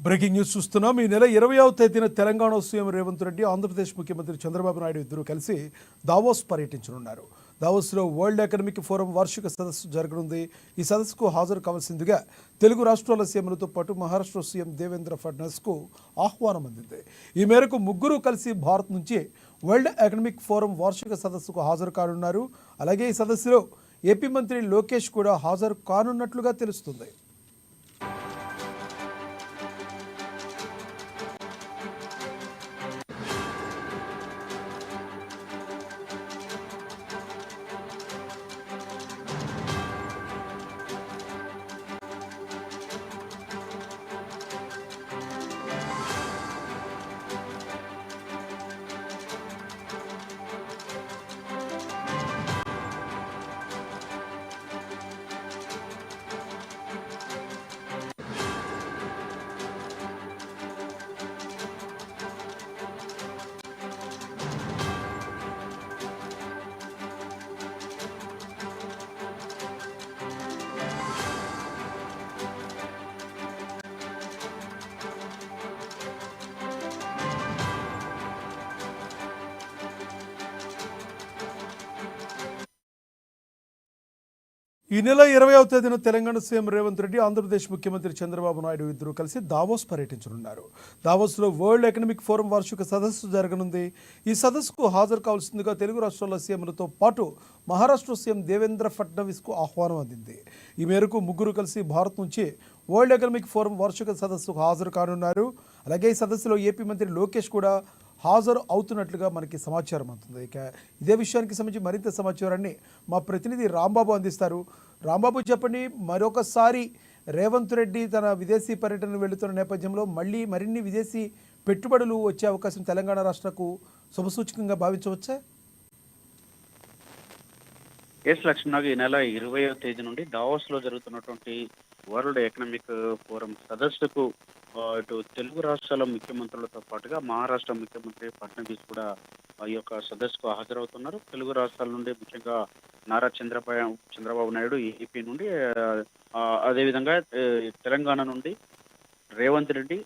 Breaking news చూస్తున్నాం. ఈ నెల 20వ తేదీన తెలంగాణ సీఎం రేవంత్ రెడ్డి, ఆంధ్రప్రదేశ్ ముఖ్యమంత్రి చంద్రబాబు నాయుడు ఇద్దరు కలిసి దావోస్ పర్యటించనున్నారు. దావోస్లో వరల్డ్ ఎకనామిక్ ఫోరం వార్షిక సదస్సు జరగనుంది. ఈ సదస్సుకు హాజరు కావాల్సిందిగా తెలుగు రాష్ట్రాల సీఎంలతో పాటు మహారాష్ట్ర సీఎం దేవేంద్ర ఫడ్నవీస్కు ఆహ్వానం అందింది. ఈ మేరకు ముగ్గురు కలిసి భారత్ నుంచి వరల్డ్ ఎకనామిక్ ఫోరం వార్షిక సదస్సుకు హాజరు కానున్నారు. అలాగే ఈ సదస్సులో ఏపీ మంత్రి లోకేష్ కూడా హాజరు కానున్నట్లుగా తెలుస్తుంది. ఈ నెల 20వ తేదీన తెలంగాణ సీఎం రేవంత్ రెడ్డి, ఆంధ్రప్రదేశ్ ముఖ్యమంత్రి చంద్రబాబు నాయుడు ఇద్దరు కలిసి దావోస్ పర్యటించనున్నారు. దావోస్లో వరల్డ్ ఎకనామిక్ ఫోరం వార్షిక సదస్సు జరగనుంది. ఈ సదస్సుకు హాజరు కావాల్సిందిగా తెలుగు రాష్ట్రాల సీఎంలతో పాటు మహారాష్ట్ర సీఎం దేవేంద్ర ఫడ్నవీస్కు ఆహ్వానం అందింది. ఈ మేరకు ముగ్గురు కలిసి భారత్ నుంచి వరల్డ్ ఎకనామిక్ ఫోరం వార్షిక సదస్సుకు హాజరు కానున్నారు. అలాగే ఈ సదస్సులో ఏపీ మంత్రి లోకేష్ కూడా హాజరు అవుతున్నట్లుగా మనకి సమాచారం అందుతుంది. ఇక ఇదే విషయానికి సంబంధించి మరింత సమాచారాన్ని మా ప్రతినిధి రాంబాబు అందిస్తారు. రాంబాబు, చెప్పండి, మరొకసారి రేవంత్ రెడ్డి తన విదేశీ పర్యటన వెళుతున్న నేపథ్యంలో మరిన్ని విదేశీ పెట్టుబడులు వచ్చే అవకాశం తెలంగాణ రాష్ట్రకు శుభసూచకంగా భావించవచ్చా? ఎస్ లక్ష్మణ్, ఈ నెల 20వ తేదీ నుండి దావోస్ లో జరుగుతున్నటువంటి వరల్డ్ ఎకనామిక్ ఫోరం సదస్సుకు ఇటు తెలుగు రాష్ట్రాల ముఖ్యమంత్రులతో పాటుగా మహారాష్ట్ర ముఖ్యమంత్రి ఫడ్నవీస్ కూడా ఈ యొక్క సదస్సుకు హాజరవుతున్నారు. తెలుగు రాష్ట్రాల నుండి ముఖ్యంగా నారా చంద్రబాబు నాయుడు ఏపీ నుండి, అదేవిధంగా తెలంగాణ నుండి రేవంత్ రెడ్డి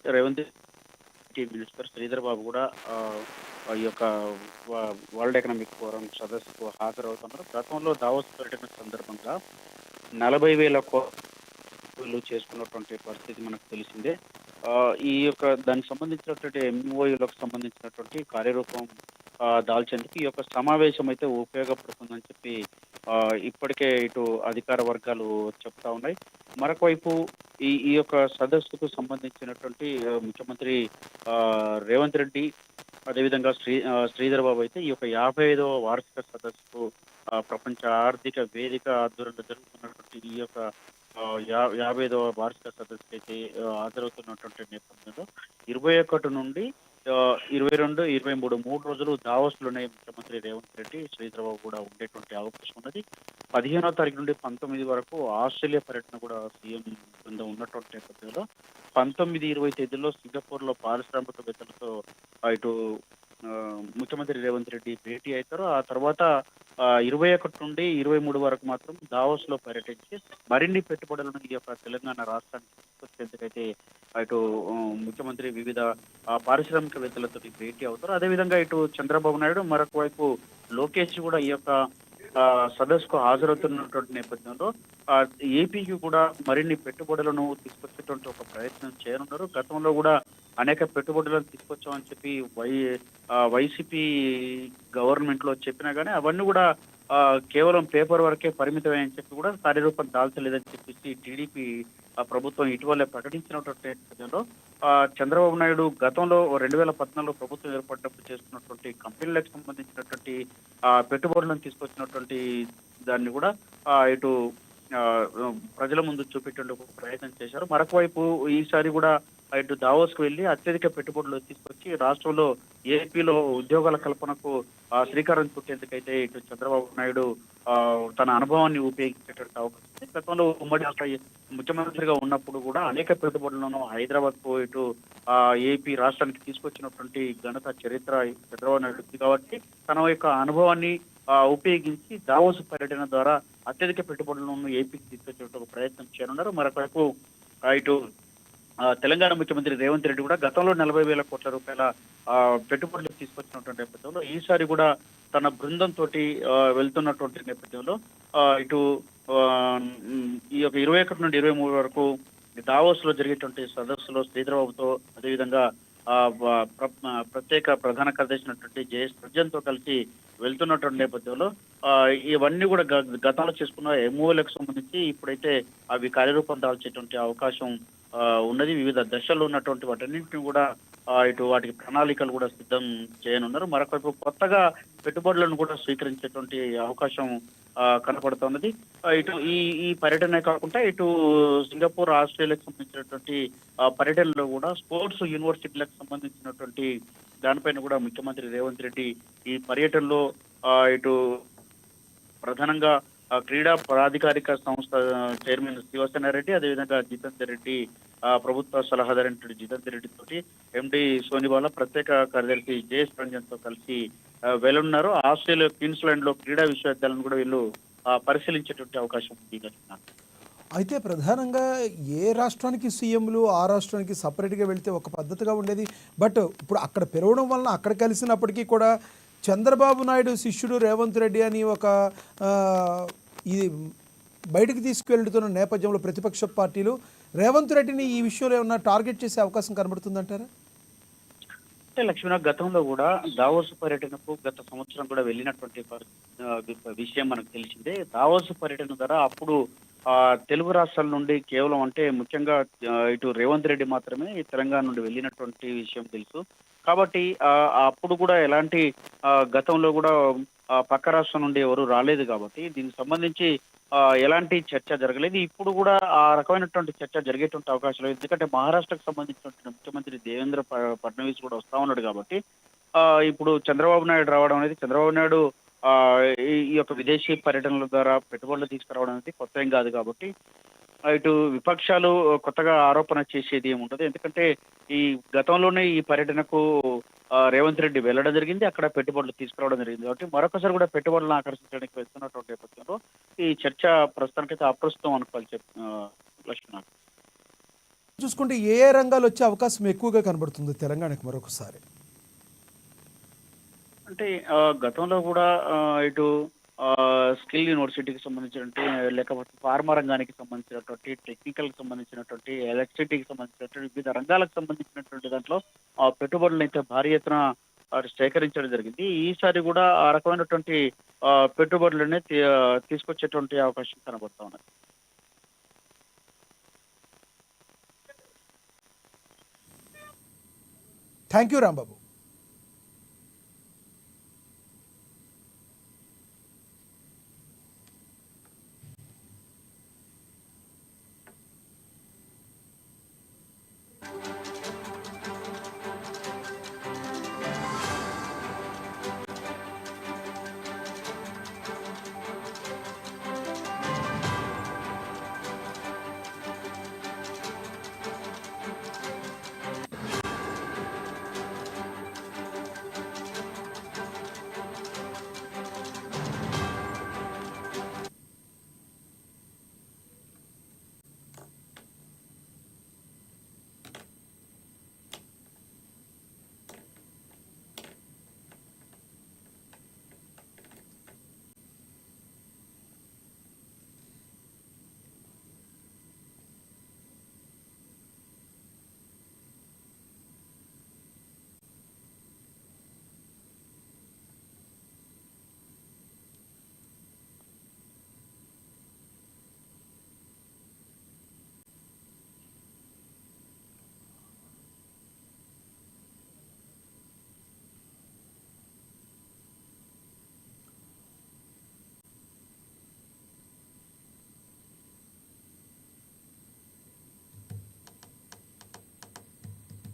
మినిస్టర్ శ్రీధర్ బాబు కూడా ఈ యొక్క వరల్డ్ ఎకనామిక్ ఫోరం సదస్సుకు హాజరవుతున్నారు. గతంలో దావోస్ పర్యటన సందర్భంగా 40,000 కోట్లు చేసుకున్నటువంటి పరిస్థితి మనకు తెలిసిందే. ఈ యొక్క దానికి సంబంధించినటువంటి ఎంఓయూలకు సంబంధించినటువంటి కార్యరూపం దాల్చేందుకు ఈ యొక్క సమావేశం అయితే ఉపయోగపడుతుందని చెప్పి ఇప్పటికే ఇటు అధికార వర్గాలు చెప్తా ఉన్నాయి. మరొక వైపు ఈ యొక్క సదస్సుకు సంబంధించినటువంటి ముఖ్యమంత్రి రేవంత్ రెడ్డి, అదేవిధంగా శ్రీధర్ బాబు అయితే ఈ యొక్క 55వ వార్షిక సదస్సుకు ప్రపంచ ఆర్థిక వేదిక ఆధ్వర్యంలో జరుగుతున్నటువంటి ఈ యొక్క 55వ వార్షిక సదస్సు అయితే హాజరవుతున్నటువంటి నేపథ్యంలో 21 నుండి 22, 23 3 రోజులు దావోస్ లోనే ముఖ్యమంత్రి రేవంత్ రెడ్డి, శ్రీధర్ బాబు కూడా ఉండేటువంటి అవకాశం ఉన్నది. 15వ తారీఖు నుండి 19 వరకు ఆస్ట్రేలియా పర్యటన కూడా సీఎం బృందం ఉన్నటువంటి నేపథ్యంలో 19, 20 తేదీల్లో సింగపూర్ లో పారిశ్రామికవేత్తలతో ఇటు ముఖ్యమంత్రి రేవంత్ రెడ్డి భేటీ అవుతారు. ఆ తర్వాత 21 నుండి 23 వరకు మాత్రం దావోస్ లో పర్యటించి మరిన్ని పెట్టుబడులను ఈ యొక్క తెలంగాణ రాష్ట్రానికి తీసుకొచ్చేందుకైతే ఇటు ముఖ్యమంత్రి వివిధ పారిశ్రామికవేత్తలతో భేటీ అవుతారు. అదేవిధంగా ఇటు చంద్రబాబు నాయుడు, మరొక వైపు లోకేష్ కూడా ఈ యొక్క సదస్సుకు హాజరవుతున్నటువంటి నేపథ్యంలో ఏపీకి కూడా మరిన్ని పెట్టుబడులను తీసుకొచ్చేటువంటి ఒక ప్రయత్నం చేయనున్నారు. గతంలో కూడా అనేక పెట్టుబడులను తీసుకొచ్చామని చెప్పి వైసీపీ గవర్నమెంట్ లో చెప్పినా కానీ అవన్నీ కూడా కేవలం పేపర్ వరకే పరిమితమని చెప్పి కూడా కార్యరూపం దాల్చలేదని చెప్పేసి టీడీపీ ప్రభుత్వం ఇటీవలే ప్రకటించినటువంటి నేపథ్యంలో చంద్రబాబు నాయుడు గతంలో 2014 ప్రభుత్వం ఏర్పడినప్పుడు చేసుకున్నటువంటి కంపెనీలకు సంబంధించినటువంటి పెట్టుబడులను తీసుకొచ్చినటువంటి దాన్ని కూడా ఇటు ప్రజల ముందు చూపెట్టేందుకు ప్రయత్నం చేశారు. మరొక వైపు ఈసారి కూడా ఇటు దావోస్ కు వెళ్లి అత్యధిక పెట్టుబడులు తీసుకొచ్చి రాష్ట్రంలో ఏపీలో ఉద్యోగాల కల్పనకు శ్రీకారం చుట్టేందుకైతే ఇటు చంద్రబాబు నాయుడు తన అనుభవాన్ని ఉపయోగించేటువంటి అవకాశం ఉంది. గతంలో ఉమ్మడి రాష్ట్ర ముఖ్యమంత్రిగా ఉన్నప్పుడు కూడా అనేక పెట్టుబడులను హైదరాబాద్ కు ఇటు ఏపీ రాష్ట్రానికి తీసుకొచ్చినటువంటి ఘనత చరిత్ర చంద్రబాబు నాయుడు కాబట్టి తన యొక్క అనుభవాన్ని ఉపయోగించి దావోస్ పర్యటన ద్వారా అత్యధిక పెట్టుబడులను ఏపీకి తీసుకొచ్చే ప్రయత్నం చేయనున్నారు. మరొకవైపు ఇటు తెలంగాణ ముఖ్యమంత్రి రేవంత్ రెడ్డి కూడా గతంలో 40,000 కోట్ల రూపాయల పెట్టుబడులు తీసుకొచ్చినటువంటి నేపథ్యంలో ఈసారి కూడా తన బృందంతో వెళ్తున్నటువంటి నేపథ్యంలో ఇటు ఆ, ఈ యొక్క 21 నుండి 23 వరకు దావోస్ లో జరిగేటువంటి సదస్సులో శ్రీధరబాబుతో అదేవిధంగా ప్రత్యేక ప్రధాన కార్యదర్శి అయినటువంటి జయేష్ సజ్జన్ తో కలిసి వెళ్తున్నటువంటి నేపథ్యంలో ఇవన్నీ కూడా గతంలో చేసుకున్న ఎంఓలకు సంబంధించి ఇప్పుడైతే అవి కార్యరూపం దాల్చేటువంటి అవకాశం ఉన్నది. వివిధ దశల్లో ఉన్నటువంటి వాటన్నింటిని కూడా ఇటు వాటికి ప్రణాళికలు కూడా సిద్ధం చేయనున్నారు. మరొకవైపు కొత్తగా పెట్టుబడులను కూడా స్వీకరించేటువంటి అవకాశం కనపడుతున్నది. ఇటు ఈ పర్యటనే కాకుండా ఇటు సింగపూర్, ఆస్ట్రేలియాకి సంబంధించినటువంటి పర్యటనలో కూడా స్పోర్ట్స్ యూనివర్సిటీలకు సంబంధించినటువంటి దానిపైన కూడా ముఖ్యమంత్రి రేవంత్ రెడ్డి ఈ పర్యటనలో ఇటు ప్రధానంగా క్రీడా ప్రాధికారిక సంస్థ చైర్మన్ శివసేన రెడ్డి, అదేవిధంగా జితేందర్ రెడ్డి, ప్రభుత్వ సలహాదారు జితేందర్ రెడ్డి తోటి ఎండి సోనివాలా, ప్రత్యేక కార్యదర్శి జయేష్ రంజన్ తో కలిసి వెళ్లనున్నారు. ఆస్ట్రేలియా క్వీన్స్లాండ్ లో క్రీడా విశ్వవిద్యాలయం కూడా వీళ్ళు పరిశీలించేటువంటి అవకాశం ఉంది. అయితే ప్రధానంగా ఏ రాష్ట్రానికి సీఎంలు ఆ రాష్ట్రానికి సపరేట్గా వెళ్తే ఒక పద్ధతిగా ఉండేది. బట్ ఇప్పుడు అక్కడ పెరగడం వలన అక్కడ కలిసినప్పటికీ కూడా చంద్రబాబు నాయుడు శిష్యుడు రేవంత్ రెడ్డి అని ఒక ఇది బయటకు తీసుకువెళ్తున్న నేపథ్యంలో ప్రతిపక్ష పార్టీలు రేవంత్ రెడ్డిని ఈ విషయంలో ఏమన్నా టార్గెట్ చేసే అవకాశం కనబడుతుందంటారా? అంటే లక్ష్మీనాథ్ గతంలో కూడా దావోస్ పర్యటనకు గత సంవత్సరం కూడా వెళ్ళినటువంటి విషయం మనకు తెలిసిందే. దావోస్ పర్యటన ద్వారా అప్పుడు తెలుగు రాష్ట్రాల నుండి కేవలం అంటే ముఖ్యంగా ఇటు రేవంత్ రెడ్డి మాత్రమే తెలంగాణ నుండి వెళ్ళినటువంటి విషయం తెలుసు. కాబట్టి అప్పుడు కూడా ఎలాంటి గతంలో కూడా పక్క రాష్ట్రం నుండి ఎవరు రాలేదు కాబట్టి దీనికి సంబంధించి ఎలాంటి చర్చ జరగలేదు. ఇప్పుడు కూడా ఆ రకమైనటువంటి చర్చ జరిగేటువంటి అవకాశం లేదు. ఎందుకంటే మహారాష్ట్రకు సంబంధించినటువంటి ముఖ్యమంత్రి దేవేంద్ర ఫడ్నవీస్ కూడా వస్తా ఉన్నాడు కాబట్టి ఇప్పుడు చంద్రబాబు నాయుడు రావడం అనేది, చంద్రబాబు నాయుడు ఈ యొక్క విదేశీ పర్యటనల ద్వారా పెట్టుబడులు తీసుకురావడం అనేది కొత్త ఏం కాదు కాబట్టి ఇటు విపక్షాలు కొత్తగా ఆరోపణ చేసేది ఏముంటది. ఎందుకంటే ఈ గతంలోనే ఈ పర్యటనకు రేవంత్ రెడ్డి వెళ్ళడం జరిగింది, అక్కడ పెట్టుబడులు తీసుకురావడం జరిగింది. కాబట్టి మరొకసారి కూడా పెట్టుబడులను ఆకర్షించడానికి వెళ్తున్నటువంటి నేపథ్యంలో ఈ చర్చ ప్రస్తుతానికైతే అప్రస్తుతం అనుకోవాలి లక్ష్మణ్. చూసుకుంటే ఏ ఏ రంగాలు వచ్చే అవకాశం ఎక్కువగా కనబడుతుంది తెలంగాణకు మరొకసారి? అంటే గతంలో కూడా ఇటు స్కిల్ యూనివర్సిటీకి సంబంధించినటువంటి, లేకపోతే ఫార్మా రంగానికి సంబంధించినటువంటి, టెక్నికల్ కి సంబంధించినటువంటి, ఎలక్ట్రిసిటీకి సంబంధించినటువంటి వివిధ రంగాలకు సంబంధించినటువంటి దాంట్లో పెట్టుబడులను అయితే భారీ ఎత్తున సేకరించడం జరిగింది. ఈసారి కూడా ఆ రకమైనటువంటి పెట్టుబడులనే తీసుకొచ్చేటువంటి అవకాశం కనబడతా ఉన్నది. Thank you Rambabu.